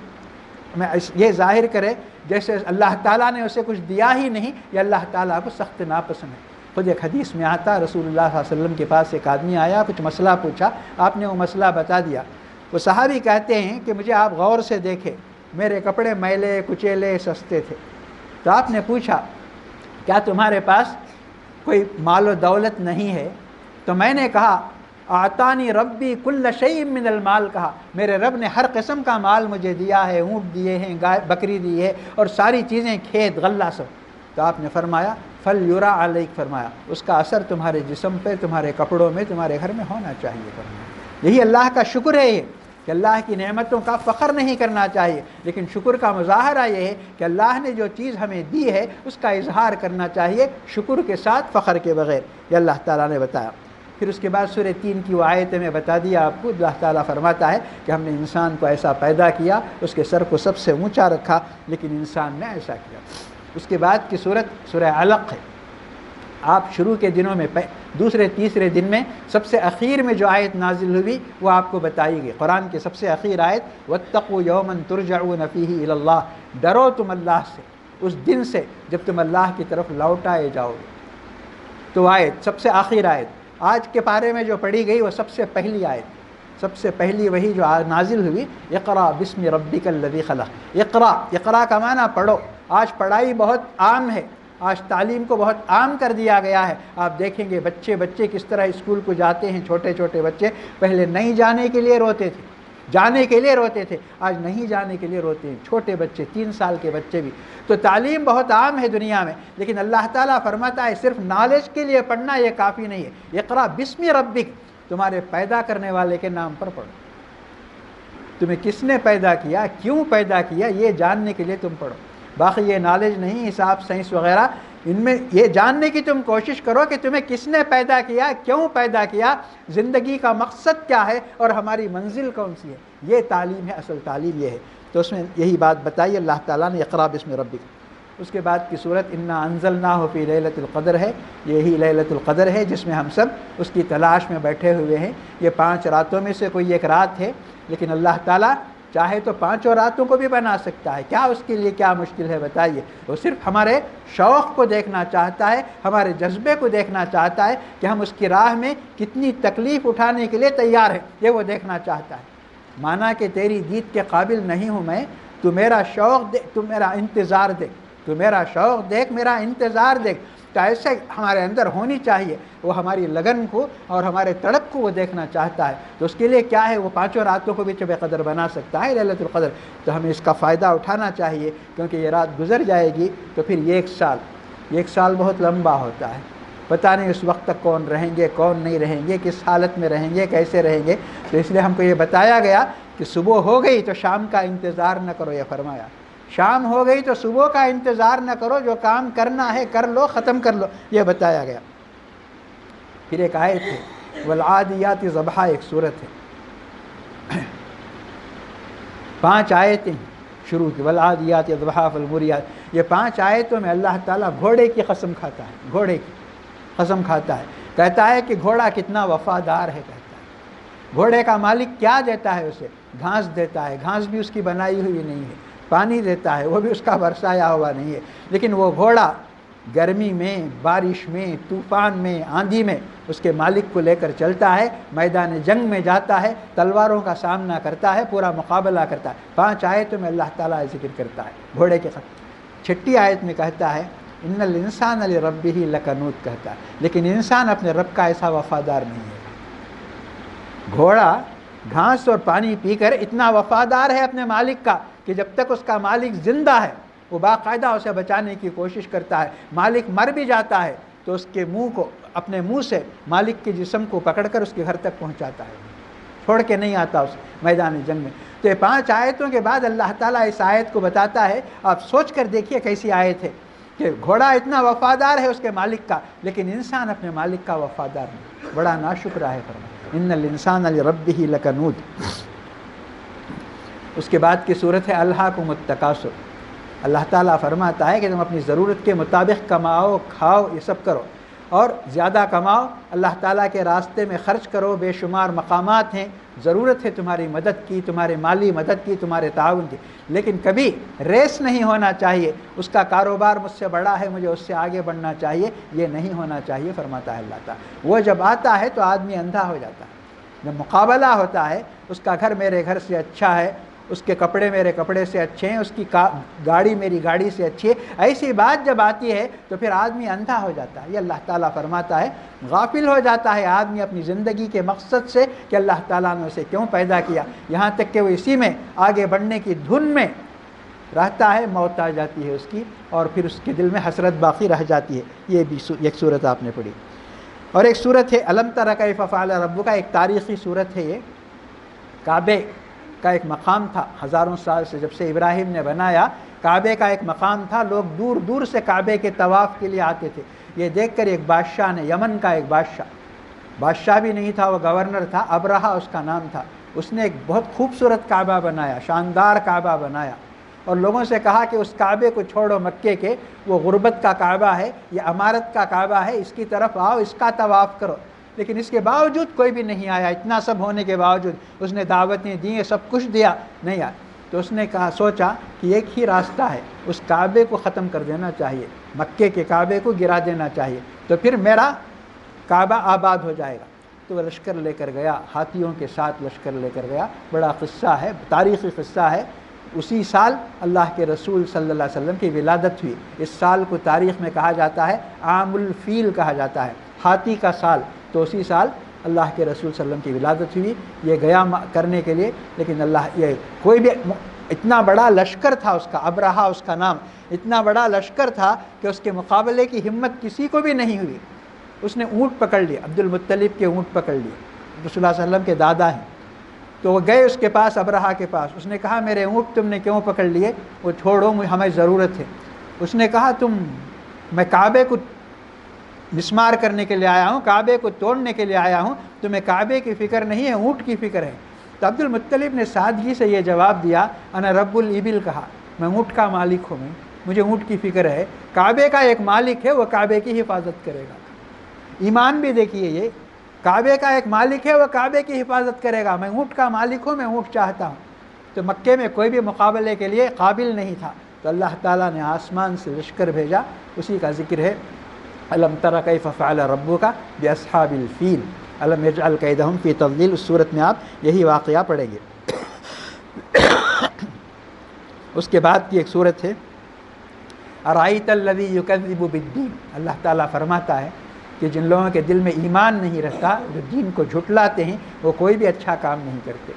میں یہ ظاہر کرے جیسے اللہ تعالیٰ نے اسے کچھ دیا ہی نہیں، یہ اللہ تعالیٰ کو سخت ناپسند ہے۔ خود ایک حدیث میں آتا رسول اللہ صلی اللہ علیہ وسلم کے پاس ایک آدمی آیا، کچھ مسئلہ پوچھا، آپ نے وہ مسئلہ بتا دیا۔ وہ صحابی کہتے ہیں کہ مجھے آپ غور سے دیکھے، میرے کپڑے میلے کچیلے سستے تھے، تو آپ نے پوچھا کیا تمہارے پاس کوئی مال و دولت نہیں ہے؟ تو میں نے کہا اعطانی ربی کل شیء من المال، کہا میرے رب نے ہر قسم کا مال مجھے دیا ہے، اونٹ دیے ہیں، گائے بکری دی ہے، اور ساری چیزیں، کھیت غلہ سب۔ تو آپ نے فرمایا فلیرا علیک، فرمایا اس کا اثر تمہارے جسم پہ، تمہارے کپڑوں میں، تمہارے گھر میں ہونا چاہیے۔ فرمایا یہی اللہ کا شکر ہے، یہ کہ اللہ کی نعمتوں کا فخر نہیں کرنا چاہیے، لیکن شکر کا مظاہرہ یہ ہے کہ اللہ نے جو چیز ہمیں دی ہے اس کا اظہار کرنا چاہیے، شکر کے ساتھ، فخر کے بغیر، یہ اللہ تعالیٰ نے بتایا۔ پھر اس کے بعد سورہ 3 کی وہ آیتیں میں بتا دیا آپ کو، اللہ تعالیٰ فرماتا ہے کہ ہم نے انسان کو ایسا پیدا کیا، اس کے سر کو سب سے اونچا رکھا، لیکن انسان نے ایسا کیا۔ اس کے بعد کی صورت سورہ علق ہے۔ آپ شروع کے دنوں میں دوسرے تیسرے دن میں سب سے اخیر میں جو آیت نازل ہوئی وہ آپ کو بتائی گئی، قرآن کی سب سے اخیر آیت واتقوا یوما ترجعون فیہ الی اللہ، ڈرو تم اللہ سے اس دن سے جب تم اللہ کی طرف لوٹائے جاؤ گے۔ تو آیت سب سے آخر آیت آج کے پارے میں جو پڑھی گئی وہ سب سے پہلی آیت، سب سے پہلی وہی جو نازل ہوئی، اقرا بسم ربک الذی خلق۔ اقرا کا معنی پڑھو۔ آج پڑھائی بہت عام ہے، آج تعلیم کو بہت عام کر دیا گیا ہے۔ آپ دیکھیں گے بچے کس طرح اسکول کو جاتے ہیں، چھوٹے چھوٹے بچے پہلے نہیں جانے کے لیے روتے تھے، جانے کے لیے روتے تھے، آج نہیں جانے کے لیے روتے ہیں، چھوٹے بچے 3 سال کے بچے بھی۔ تو تعلیم بہت عام ہے دنیا میں، لیکن اللہ تعالیٰ فرماتا ہے صرف نالج کے لیے پڑھنا یہ کافی نہیں ہے۔ اقرا بسم ربک، تمہارے پیدا کرنے والے کے نام پر پڑھو، تمہیں کس نے پیدا کیا، کیوں پیدا کیا، یہ جاننے کے لیے تم پڑھو۔ باقی یہ نالج نہیں، حساب سائنس وغیرہ، ان میں یہ جاننے کی تم کوشش کرو کہ تمہیں کس نے پیدا کیا، کیوں پیدا کیا، زندگی کا مقصد کیا ہے اور ہماری منزل کون سی ہے۔ یہ تعلیم ہے، اصل تعلیم یہ ہے۔ تو اس میں یہی بات بتائی اللہ تعالیٰ نے، اقرا بسم ربک۔ اس کے بعد کی صورت انا انزلناہ فی لیلۃ القدر ہے، یہی لیلۃ القدر ہے جس میں ہم سب اس کی تلاش میں بیٹھے ہوئے ہیں۔ یہ 5 راتوں میں سے کوئی ایک رات ہے، لیکن اللہ تعالیٰ چاہے تو 5 راتوں کو بھی بنا سکتا ہے، کیا اس کے لیے کیا مشکل ہے بتائیے۔ وہ صرف ہمارے شوق کو دیکھنا چاہتا ہے، ہمارے جذبے کو دیکھنا چاہتا ہے کہ ہم اس کی راہ میں کتنی تکلیف اٹھانے کے لیے تیار ہیں، یہ وہ دیکھنا چاہتا ہے۔ مانا کہ تیری دید کے قابل نہیں ہوں میں، تو میرا شوق دیکھ، تو میرا انتظار دیکھ، تو میرا شوق دیکھ، میرا انتظار دیکھ۔ تو ایسے ہمارے اندر ہونی چاہیے، وہ ہماری لگن کو اور ہمارے تڑپ کو وہ دیکھنا چاہتا ہے۔ تو اس کے لیے کیا ہے، وہ 5 راتوں کو بھی شب قدر بنا سکتا ہے لیلۃ القدر۔ تو ہمیں اس کا فائدہ اٹھانا چاہیے، کیونکہ یہ رات گزر جائے گی تو پھر یہ 1 سال بہت لمبا ہوتا ہے، پتہ نہیں اس وقت تک کون رہیں گے، کون نہیں رہیں گے، کس حالت میں رہیں گے، کیسے رہیں گے۔ تو اس لیے ہم کو یہ بتایا گیا کہ صبح ہو گئی تو شام کا انتظار نہ کرو، یہ فرمایا۔ شام ہو گئی تو صبح کا انتظار نہ کرو، جو کام کرنا ہے کر لو، ختم کر لو، یہ بتایا گیا۔ پھر ایک آیت ہے والعادیات ضبحا، ایک صورت ہے، 5 آیتیں شروع کی، والعادیات ضبحا فالموریات۔ یہ 5 آیتوں میں اللہ تعالیٰ گھوڑے کی قسم کھاتا ہے، گھوڑے کی قسم کھاتا ہے، کہتا ہے کہ گھوڑا کتنا وفادار ہے، کہتا ہے گھوڑے کا مالک کیا دیتا ہے اسے، گھاس دیتا ہے، گھاس بھی اس کی بنائی ہوئی نہیں ہے، پانی دیتا ہے، وہ بھی اس کا برسایا ہوا نہیں ہے، لیکن وہ گھوڑا گرمی میں، بارش میں، طوفان میں، آندھی میں اس کے مالک کو لے کر چلتا ہے، میدان جنگ میں جاتا ہے، تلواروں کا سامنا کرتا ہے، پورا مقابلہ کرتا ہے۔ 5 آیتوں میں اللہ تعالیٰ ذکر کرتا ہے گھوڑے کے خط۔ 6 آیت میں کہتا ہے ان الانسان لربہ لکنود، کہتا ہے لیکن انسان اپنے رب کا ایسا وفادار نہیں ہے۔ گھوڑا گھاس اور پانی پی کر اتنا وفادار ہے اپنے مالک کا کہ جب تک اس کا مالک زندہ ہے وہ باقاعدہ اسے بچانے کی کوشش کرتا ہے، مالک مر بھی جاتا ہے تو اس کے منہ کو، اپنے منہ سے مالک کے جسم کو پکڑ کر اس کے گھر تک پہنچاتا ہے، چھوڑ کے نہیں آتا اس میدان جنگ میں۔ تو یہ 5 آیتوں کے بعد اللہ تعالیٰ اس آیت کو بتاتا ہے، آپ سوچ کر دیکھیے کیسی آیت ہے کہ گھوڑا اتنا وفادار ہے اس کے مالک کا، لیکن انسان اپنے مالک کا وفادار نہیں، بڑا ناشکرا ہے۔ فرمایا ان الانسان لربہ لکنود۔ اس کے بعد کی صورت ہے الہاکم التکاثر۔ اللہ تعالیٰ فرماتا ہے کہ تم اپنی ضرورت کے مطابق کماؤ، کھاؤ، یہ سب کرو، اور زیادہ کماؤ، اللہ تعالیٰ کے راستے میں خرچ کرو، بے شمار مقامات ہیں، ضرورت ہے تمہاری مدد کی، تمہاری مالی مدد کی، تمہارے تعاون کی، لیکن کبھی ریس نہیں ہونا چاہیے، اس کا کاروبار مجھ سے بڑا ہے، مجھے اس سے آگے بڑھنا چاہیے، یہ نہیں ہونا چاہیے، فرماتا ہے اللہ تعالیٰ۔ وہ جب آتا ہے تو آدمی اندھا ہو جاتا ہے، جب مقابلہ ہوتا ہے، اس کا گھر میرے گھر سے اچھا ہے، اس کے کپڑے میرے کپڑے سے اچھے ہیں، اس کی گاڑی میری گاڑی سے اچھی ہے، ایسی بات جب آتی ہے تو پھر آدمی اندھا ہو جاتا ہے۔ یہ اللہ تعالیٰ فرماتا ہے غافل ہو جاتا ہے آدمی اپنی زندگی کے مقصد سے کہ اللہ تعالیٰ نے اسے کیوں پیدا کیا، یہاں تک کہ وہ اسی میں آگے بڑھنے کی دھن میں رہتا ہے، موت آ جاتی ہے اس کی، اور پھر اس کے دل میں حسرت باقی رہ جاتی ہے۔ یہ بھی ایک صورت آپ نے پڑھی۔ اور ایک صورت ہے الم تر کیف فعل ربک، ایک تاریخی صورت ہے یہ۔ کعبے کا ایک مقام تھا، ہزاروں سال سے جب سے ابراہیم نے بنایا، کعبے کا ایک مقام تھا، لوگ دور دور سے کعبے کے طواف کے لیے آتے تھے۔ یہ دیکھ کر ایک بادشاہ نے، یمن کا ایک بادشاہ بھی نہیں تھا، وہ گورنر تھا، ابرہا اس کا نام تھا، اس نے ایک بہت خوبصورت کعبہ بنایا، شاندار کعبہ بنایا، اور لوگوں سے کہا کہ اس کعبے کو چھوڑو، مکے کے وہ غربت کا کعبہ ہے، یہ امارت کا کعبہ ہے، اس کی طرف آؤ، اس کا طواف کرو۔ لیکن اس کے باوجود کوئی بھی نہیں آیا، اتنا سب ہونے کے باوجود اس نے دعوتیں دیں، سب کچھ دیا، نہیں آیا۔ تو اس نے سوچا کہ ایک ہی راستہ ہے، اس کعبے کو ختم کر دینا چاہیے، مکے کے کعبے کو گرا دینا چاہیے، تو پھر میرا کعبہ آباد ہو جائے گا۔ تو وہ لشکر لے کر گیا، ہاتھیوں کے ساتھ لشکر لے کر گیا، بڑا قصہ ہے، تاریخی قصہ ہے۔ اسی سال اللہ کے رسول صلی اللہ علیہ وسلم کی ولادت ہوئی۔ اس سال کو تاریخ میں کہا جاتا ہے عام الفیل کہا جاتا ہے، ہاتھی کا سال، تو اسی سال اللہ کے رسول صلی اللہ علیہ وسلم کی ولادت ہوئی، یہ گیا کرنے کے لیے، لیکن اللہ یہ کوئی بھی اتنا بڑا لشکر تھا اس کا، ابرہا اس کا نام، اتنا بڑا لشکر تھا کہ اس کے مقابلے کی ہمت کسی کو بھی نہیں ہوئی۔ اس نے اونٹ پکڑ لیا، عبد المطلب کے اونٹ پکڑ لیے، رسول اللہ صلی اللہ علیہ وسلم کے دادا ہیں، تو وہ گئے اس کے پاس، ابرہا کے پاس، اس نے کہا میرے اونٹ تم نے کیوں پکڑ لیے؟ وہ چھوڑو، ہمیں ضرورت ہے۔ اس نے کہا میں کعبے کو مسمار کرنے کے لیے آیا ہوں، کعبے کو توڑنے کے لیے آیا ہوں، تمہیں کعبے کی فکر نہیں ہے، اونٹ کی فکر ہے۔ تو عبد المطلب نے سادگی سے یہ جواب دیا، انا رب الابل، کہا میں اونٹ کا مالک ہوں، مجھے اونٹ کی فکر ہے، کعبے کا ایک مالک ہے، وہ کعبے کی حفاظت کرے گا۔ ایمان بھی دیکھیے، یہ کعبے کا ایک مالک ہے، وہ کعبے کی حفاظت کرے گا، میں اونٹ کا مالک ہوں، میں اونٹ چاہتا ہوں۔ تو مکے میں کوئی بھی مقابلے کے لیے قابل نہیں تھا، تو اللہ تعالیٰ نے آسمان سے لشکر بھیجا، اسی کا ذکر ہے، الم تر کیف فعل ربک باصحاب الفیل الم یجعل کیدہم فی تضلیل۔ اس صورت میں آپ یہی واقعہ پڑھیں گے۔ اس کے بعد کی ایک صورت ہے ارأیت الذی یکذب بالدین۔ اللہ تعالیٰ فرماتا ہے کہ جن لوگوں کے دل میں ایمان نہیں رہتا، جو دین کو جھٹلاتے ہیں، وہ کوئی بھی اچھا کام نہیں کرتے،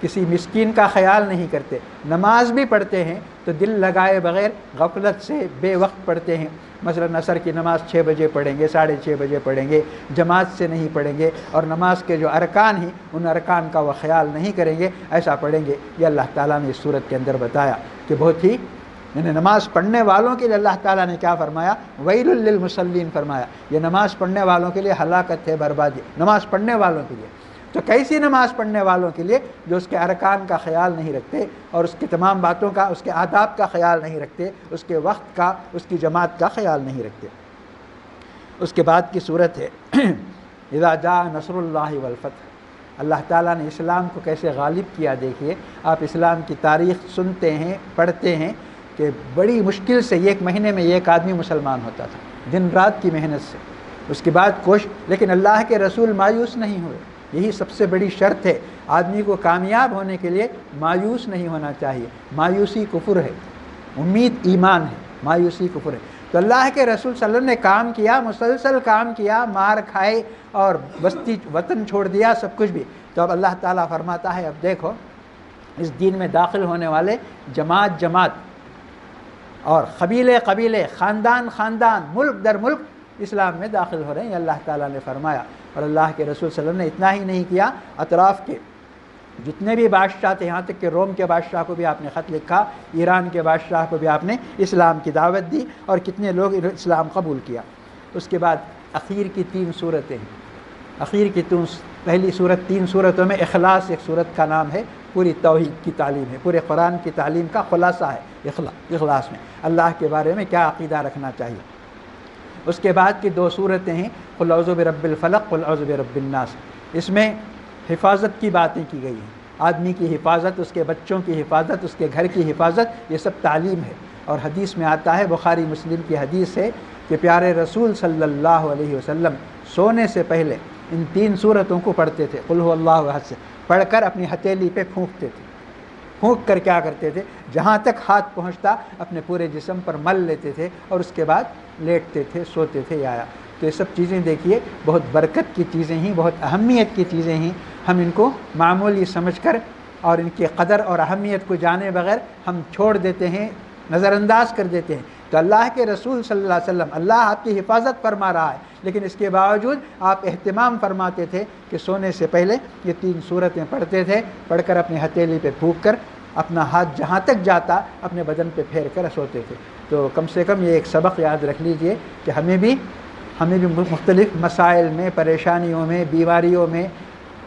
کسی مسکین کا خیال نہیں کرتے، نماز بھی پڑھتے ہیں تو دل لگائے بغیر غفلت سے بے وقت پڑھتے ہیں، مثلا عصر کی نماز 6 بجے پڑھیں گے، 6:30 بجے پڑھیں گے، جماعت سے نہیں پڑھیں گے، اور نماز کے جو ارکان ہیں ان ارکان کا وہ خیال نہیں کریں گے، ایسا پڑھیں گے۔ یہ اللہ تعالیٰ نے اس صورت کے اندر بتایا کہ بہت ہی نماز پڑھنے والوں کے لیے اللہ تعالیٰ نے کیا فرمایا؟ ویل للمصلین فرمایا، یہ نماز پڑھنے والوں کے لیے ہلاکت ہے، بربادی، نماز پڑھنے والوں کے لیے۔ تو کیسی نماز پڑھنے والوں کے لیے؟ جو اس کے ارکان کا خیال نہیں رکھتے، اور اس کی تمام باتوں کا، اس کے آداب کا خیال نہیں رکھتے، اس کے وقت کا، اس کی جماعت کا خیال نہیں رکھتے۔ اس کے بعد کی صورت ہے اذا جاء نصر اللہ والفتح۔ اللہ تعالیٰ نے اسلام کو کیسے غالب کیا، دیکھیے آپ اسلام کی تاریخ سنتے ہیں، پڑھتے ہیں کہ بڑی مشکل سے 1 مہینے میں 1 آدمی مسلمان ہوتا تھا، دن رات کی محنت سے۔ اس کے بعد لیکن اللہ کے رسول مایوس نہیں ہوئے، یہی سب سے بڑی شرط ہے۔ آدمی کو کامیاب ہونے کے لیے مایوس نہیں ہونا چاہیے، مایوسی کفر ہے، امید ایمان ہے، مایوسی کفر ہے۔ تو اللہ کے رسول صلی اللہ علیہ وسلم نے کام کیا، مسلسل کام کیا، مار کھائے اور بستی وطن چھوڑ دیا، سب کچھ بھی۔ تو اب اللہ تعالیٰ فرماتا ہے اب دیکھو اس دین میں داخل ہونے والے جماعت جماعت اور قبیلے قبیلے، خاندان خاندان، ملک در ملک اسلام میں داخل ہو رہے ہیں، یہ اللہ تعالیٰ نے فرمایا۔ اور اللہ کے رسول صلی اللہ علیہ وسلم نے اتنا ہی نہیں کیا، اطراف کے جتنے بھی بادشاہ تھے، یہاں تک کہ روم کے بادشاہ کو بھی آپ نے خط لکھا، ایران کے بادشاہ کو بھی آپ نے اسلام کی دعوت دی، اور کتنے لوگ اسلام قبول کیا۔ اس کے بعد اخیر کی 3 صورتیں ہیں، اخیر کی پہلی صورت، 3 صورتوں میں اخلاص ایک صورت کا نام ہے، پوری توحید کی تعلیم ہے، پورے قرآن کی تعلیم کا خلاصہ ہے اخلاص میں، اللہ کے بارے میں کیا عقیدہ رکھنا چاہیے۔ اس کے بعد کی 2 صورتیں ہیں قل اعوذ برب الفلق قل اعوذ برب الناس۔ اس میں حفاظت کی باتیں کی گئی ہیں، آدمی کی حفاظت، اس کے بچوں کی حفاظت، اس کے گھر کی حفاظت، یہ سب تعلیم ہے۔ اور حدیث میں آتا ہے، بخاری مسلم کی حدیث ہے کہ پیارے رسول صلی اللہ علیہ وسلم سونے سے پہلے ان 3 صورتوں کو پڑھتے تھے، قل هو اللہ احد سے پڑھ کر اپنی ہتھیلی پہ پھونکتے تھے، پھونک کر کیا کرتے تھے؟ جہاں تک ہاتھ پہنچتا اپنے پورے جسم پر مل لیتے تھے، اور اس کے بعد لیٹتے تھے، سوتے تھے یا آیا۔ تو یہ سب چیزیں دیکھیے بہت برکت کی چیزیں ہیں، بہت اہمیت کی چیزیں ہیں، ہم ان کو معمولی سمجھ کر اور ان کی قدر اور اہمیت کو جانے بغیر ہم چھوڑ دیتے ہیں، نظر انداز کر دیتے ہیں۔ تو اللہ کے رسول صلی اللہ علیہ وسلم، اللہ آپ کی حفاظت فرما رہا ہے، لیکن اس کے باوجود آپ اہتمام فرماتے تھے کہ سونے سے پہلے یہ 3 صورتیں پڑھتے تھے، پڑھ کر اپنی ہتھیلی پہ پھونک کر اپنا ہاتھ جہاں تک جاتا اپنے بدن پہ پھیر کر سوتے تھے۔ تو کم سے کم یہ ایک سبق یاد رکھ لیجئے کہ ہمیں بھی مختلف مسائل میں، پریشانیوں میں، بیماریوں میں،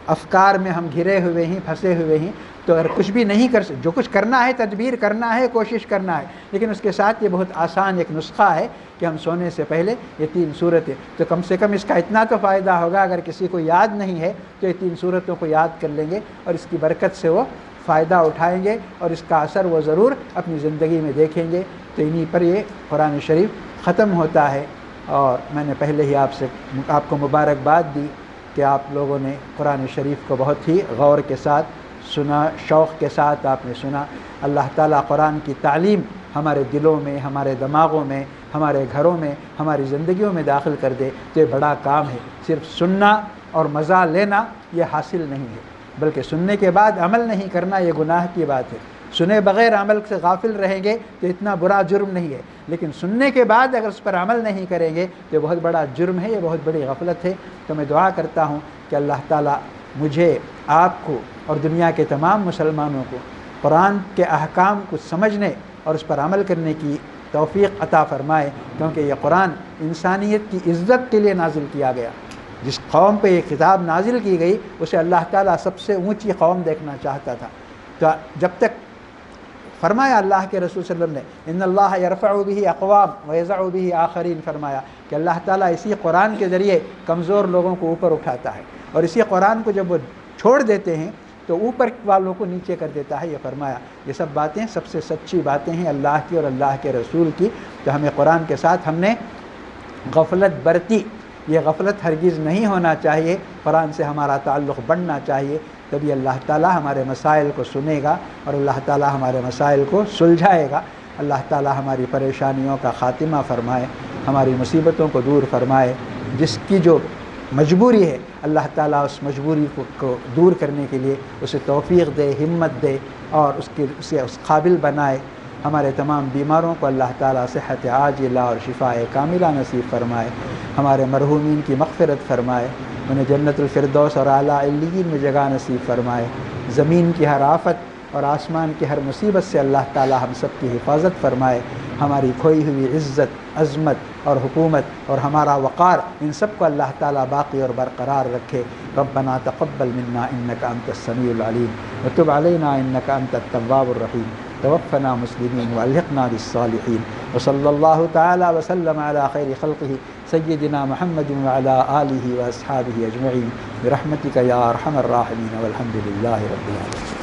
افکار میں ہم گھرے ہوئے ہیں، پھنسے ہوئے ہیں، تو اگر کچھ بھی نہیں کر جو کچھ کرنا ہے، تدبیر کرنا ہے، کوشش کرنا ہے، لیکن اس کے ساتھ یہ بہت آسان ایک نسخہ ہے کہ ہم سونے سے پہلے یہ 3 صورتیں، تو کم سے کم اس کا اتنا تو فائدہ ہوگا، اگر کسی کو یاد نہیں ہے تو یہ 3 صورتوں کو یاد کر لیں گے، اور اس کی برکت سے وہ فائدہ اٹھائیں گے، اور اس کا اثر وہ ضرور اپنی زندگی میں دیکھیں گے۔ تو انہی پر یہ قرآن شریف ختم ہوتا ہے، اور میں نے پہلے ہی آپ کو مبارکباد دی کہ آپ لوگوں نے قرآن شریف کو بہت ہی غور کے ساتھ سنا، شوق کے ساتھ آپ نے سنا۔ اللہ تعالیٰ قرآن کی تعلیم ہمارے دلوں میں، ہمارے دماغوں میں، ہمارے گھروں میں، ہماری زندگیوں میں داخل کر دے، تو یہ بڑا کام ہے۔ صرف سننا اور مزہ لینا یہ حاصل نہیں ہے، بلکہ سننے کے بعد عمل نہیں کرنا یہ گناہ کی بات ہے۔ سنے بغیر عمل سے غافل رہیں گے تو اتنا برا جرم نہیں ہے، لیکن سننے کے بعد اگر اس پر عمل نہیں کریں گے تو یہ بہت بڑا جرم ہے، یہ بہت بڑی غفلت ہے۔ تو میں دعا کرتا ہوں کہ اللہ تعالیٰ مجھے، آپ کو اور دنیا کے تمام مسلمانوں کو قرآن کے احکام کو سمجھنے اور اس پر عمل کرنے کی توفیق عطا فرمائے، کیونکہ یہ قرآن انسانیت کی عزت کے لیے نازل کیا گیا۔ جس قوم پہ یہ کتاب نازل کی گئی اسے اللہ تعالیٰ سب سے اونچی قوم دیکھنا چاہتا تھا۔ تو جب تک فرمایا اللہ کے رسول صلی اللہ علیہ وسلم نے ان اللہ یرفع بہ اقوام ویضع بہ آخرین، فرمایا کہ اللہ تعالیٰ اسی قرآن کے ذریعے کمزور لوگوں کو اوپر اٹھاتا ہے، اور اسی قرآن کو جب وہ چھوڑ دیتے ہیں تو اوپر والوں کو نیچے کر دیتا ہے۔ یہ فرمایا یہ سب باتیں سب سے سچی باتیں ہیں اللہ کی اور اللہ کے رسول کی۔ تو ہمیں قرآن کے ساتھ ہم نے غفلت برتی، یہ غفلت ہرگز نہیں ہونا چاہیے، قرآن سے ہمارا تعلق بڑھنا چاہیے، تبھی اللہ تعالیٰ ہمارے مسائل کو سنے گا اور اللہ تعالیٰ ہمارے مسائل کو سلجھائے گا۔ اللہ تعالیٰ ہماری پریشانیوں کا خاتمہ فرمائے، ہماری مصیبتوں کو دور فرمائے۔ جس کی جو مجبوری ہے اللہ تعالیٰ اس مجبوری کو دور کرنے کے لیے اسے توفیق دے، ہمت دے اور اسے اس قابل بنائے۔ ہمارے تمام بیماروں کو اللہ تعالیٰ صحت عاجلہ اور شفاء کاملہ نصیب فرمائے، ہمارے مرحومین کی مغفرت فرمائے، انہیں جنت الفردوس اور اعلیٰ علیین میں جگہ نصیب فرمائے۔ زمین کی ہر آفت اور آسمان کی ہر مصیبت سے اللہ تعالیٰ ہم سب کی حفاظت فرمائے، ہماری کھوئی ہوئی عزت، عظمت اور حکومت اور ہمارا وقار ان سب کو اللہ تعالیٰ باقی اور برقرار رکھے۔ ربنا تقبل منا انک انت السمیع العلیم وتب علینا انک انت التواب الرحیم، توفنا مسلمین والحقنا بالصالحین، وصلی اللہ تعالی وسلم علی خیر خلقہ سیدنا محمد وعلی آلہ واصحابہ اجمعین برحمتک یا ارحم الراحمین والحمد للہ رب العالمین۔